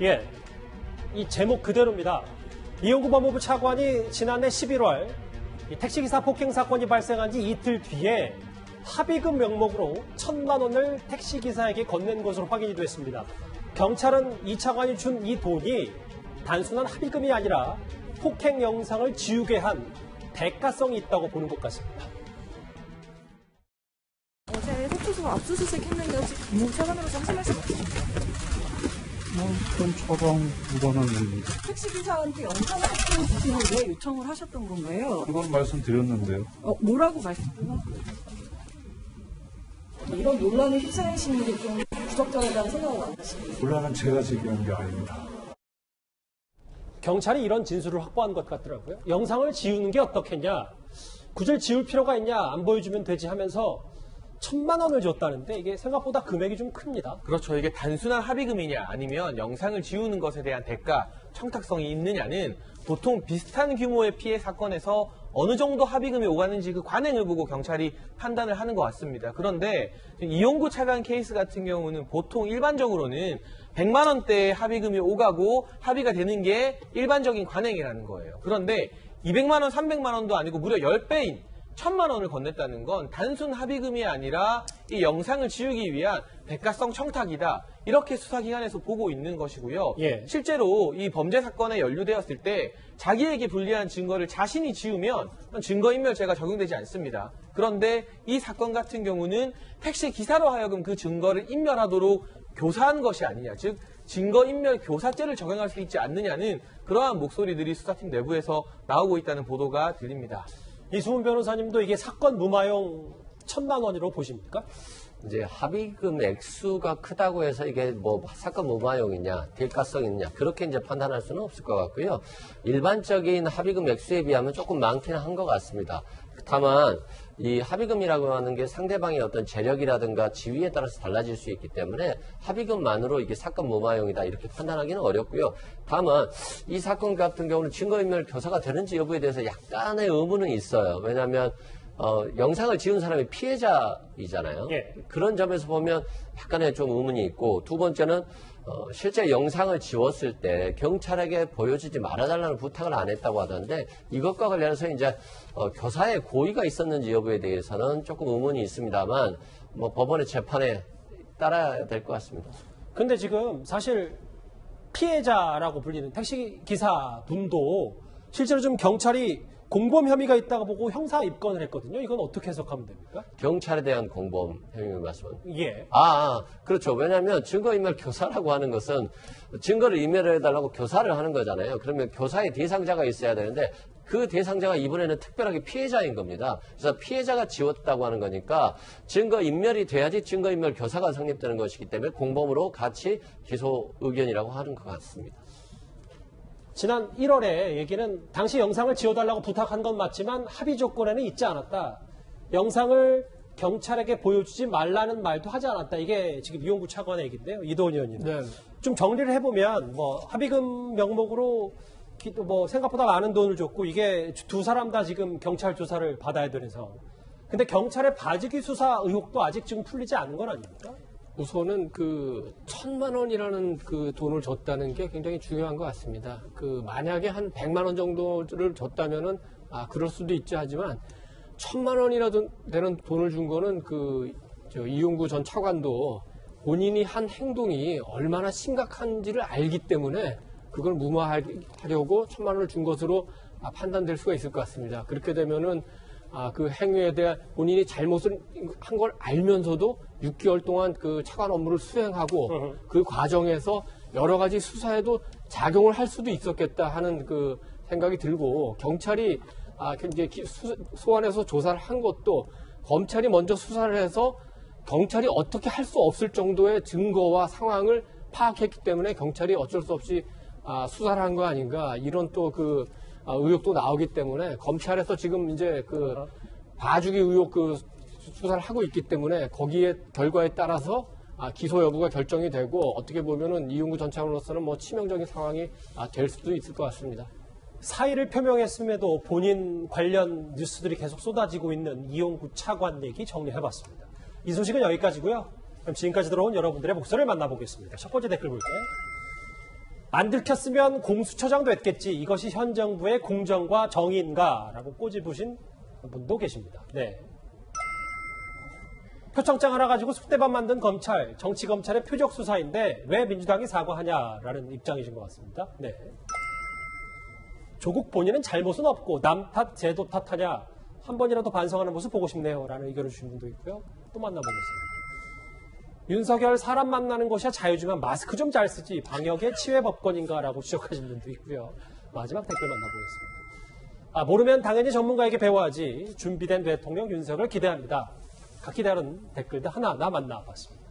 예, 이 제목 그대로입니다. 이용구 법무부 차관이 지난해 11월 택시기사 폭행 사건이 발생한 지 이틀 뒤에 합의금 명목으로 1,000만 원을 택시기사에게 건넨 것으로 확인이 됐습니다. 경찰은 이 차관이 준 이 돈이 단순한 합의금이 아니라 폭행 영상을 지우게 한 대가성이 있다고 보는 것 같습니다. 어제 속초소 압수수색 했는데 혹시 법무부 차관으로서 하실 말씀 없으신가요? 그건 저랑 무관한 일입니다. 택시기사한테 영상을 주시는 왜 요청을 하셨던 건가요? 그건 말씀드렸는데요. 뭐라고 말씀드렸나요? 이런 논란에 휩싸이시는 게 좀 부적절하다는 생각을 안 하시나요? 논란은 제가 제기한 게 아닙니다. 경찰이 이런 진술을 확보한 것 같더라고요. 영상을 지우는 게 어떻겠냐. 굳이 지울 필요가 있냐. 안 보여주면 되지 하면서 1,000만 원을 줬다는데 이게 생각보다 금액이 좀 큽니다. 그렇죠. 이게 단순한 합의금이냐 아니면 영상을 지우는 것에 대한 대가, 청탁성이 있느냐는 보통 비슷한 규모의 피해 사건에서 어느 정도 합의금이 오가는지 그 관행을 보고 경찰이 판단을 하는 것 같습니다. 그런데 이용구 차관 케이스 같은 경우는 보통 일반적으로는 100만 원대의 합의금이 오가고 합의가 되는 게 일반적인 관행이라는 거예요. 그런데 200만 원, 300만 원도 아니고 무려 10배인 1,000만 원을 건넸다는 건 단순 합의금이 아니라 이 영상을 지우기 위한 대가성 청탁이다. 이렇게 수사기관에서 보고 있는 것이고요. 예. 실제로 이 범죄 사건에 연루되었을 때 자기에게 불리한 증거를 자신이 지우면 증거인멸죄가 적용되지 않습니다. 그런데 이 사건 같은 경우는 택시 기사로 하여금 그 증거를 인멸하도록 교사한 것이 아니냐. 즉 증거인멸 교사죄를 적용할 수 있지 않느냐는 그러한 목소리들이 수사팀 내부에서 나오고 있다는 보도가 들립니다. 이수문 변호사님도 이게 사건 무마용 1,000만 원으로 보십니까? 이제 합의금 액수가 크다고 해서 이게 뭐 사건 무마용이냐, 대가성 있냐 그렇게 이제 판단할 수는 없을 것 같고요. 일반적인 합의금 액수에 비하면 조금 많기는 한 것 같습니다. 다만 이 합의금이라고 하는 게 상대방의 어떤 재력이라든가 지위에 따라서 달라질 수 있기 때문에 합의금만으로 이게 사건 무마용이다 이렇게 판단하기는 어렵고요. 다만 이 사건 같은 경우는 증거인멸 교사가 되는지 여부에 대해서 약간의 의문은 있어요. 왜냐하면 영상을 지운 사람이 피해자이잖아요. 예. 그런 점에서 보면 약간의 좀 의문이 있고, 두 번째는 실제 영상을 지웠을 때 경찰에게 보여주지 말아달라는 부탁을 안 했다고 하던데, 이것과 관련해서 이제 교사의 고의가 있었는지 여부에 대해서는 조금 의문이 있습니다만, 뭐 법원의 재판에 따라야 될 것 같습니다. 근데 지금 사실 피해자라고 불리는 택시기사 분도 실제로 좀 경찰이 공범 혐의가 있다고 보고 형사 입건을 했거든요. 이건 어떻게 해석하면 됩니까? 경찰에 대한 공범 혐의 말씀은? 예. 그렇죠. 왜냐하면 증거인멸 교사라고 하는 것은 증거를 인멸해달라고 교사를 하는 거잖아요. 그러면 교사의 대상자가 있어야 되는데 그 대상자가 이번에는 특별하게 피해자인 겁니다. 그래서 피해자가 지웠다고 하는 거니까 증거인멸이 돼야지 증거인멸 교사가 성립되는 것이기 때문에 공범으로 같이 기소 의견이라고 하는 것 같습니다. 지난 1월에 얘기는 당시 영상을 지워달라고 부탁한 건 맞지만 합의 조건에는 있지 않았다. 영상을 경찰에게 보여주지 말라는 말도 하지 않았다. 이게 지금 이용구 차관의 얘기인데요. 이도원 의원님. 네. 좀 정리를 해보면 뭐 합의금 명목으로 뭐 생각보다 많은 돈을 줬고 이게 두 사람 다 지금 경찰 조사를 받아야 되는 상황. 근데 경찰의 봐주기 수사 의혹도 아직 지금 풀리지 않은 건 아닙니까? 우선은 그 1,000만 원이라는 그 돈을 줬다는 게 굉장히 중요한 것 같습니다. 그 만약에 한 100만 원 정도를 줬다면은 그럴 수도 있지 하지만 1,000만 원이라도 되는 돈을 준 거는 이용구 전 차관도 본인이 한 행동이 얼마나 심각한지를 알기 때문에 그걸 무마하려고 1,000만 원을 준 것으로 판단될 수가 있을 것 같습니다. 그렇게 되면은 그 행위에 대한 본인이 잘못을 한 걸 알면서도 6개월 동안 그 차관 업무를 수행하고 그 과정에서 여러 가지 수사에도 작용을 할 수도 있었겠다 하는 그 생각이 들고, 경찰이 이제 소환해서 조사를 한 것도 검찰이 먼저 수사를 해서 경찰이 어떻게 할 수 없을 정도의 증거와 상황을 파악했기 때문에 경찰이 어쩔 수 없이 수사를 한 거 아닌가, 이런 또 의혹도 나오기 때문에 검찰에서 지금 이제 봐주기 의혹 수사를 하고 있기 때문에 거기에 결과에 따라서 기소 여부가 결정이 되고, 어떻게 보면은 이용구 전 차관으로서는 뭐 치명적인 상황이 될 수도 있을 것 같습니다. 사의를 표명했음에도 본인 관련 뉴스들이 계속 쏟아지고 있는 이용구 차관 얘기 정리해봤습니다. 이 소식은 여기까지고요. 그럼 지금까지 들어온 여러분들의 목소리를 만나보겠습니다. 첫 번째 댓글 볼게요. 안 들켰으면 공수처장도 했겠지. 이것이 현 정부의 공정과 정의인가라고 꼬집으신 분도 계십니다. 네. 표창장 하나 가지고 쑥대밭 만든 검찰, 정치검찰의 표적수사인데 왜 민주당이 사과하냐라는 입장이신 것 같습니다. 네. 조국 본인은 잘못은 없고 남 탓, 제도 탓하냐 한 번이라도 반성하는 모습 보고 싶네요 라는 의견을 주신 분도 있고요. 또 만나보겠습니다. 윤석열 사람 만나는 것이야 자유지만 마스크 좀 잘 쓰지 방역의 치외법권인가 라고 지적하신 분도 있고요. 마지막 댓글 만나보겠습니다. 모르면 당연히 전문가에게 배워야지. 준비된 대통령 윤석열 기대합니다. 각기 다른 댓글들 하나하나 만나봤습니다.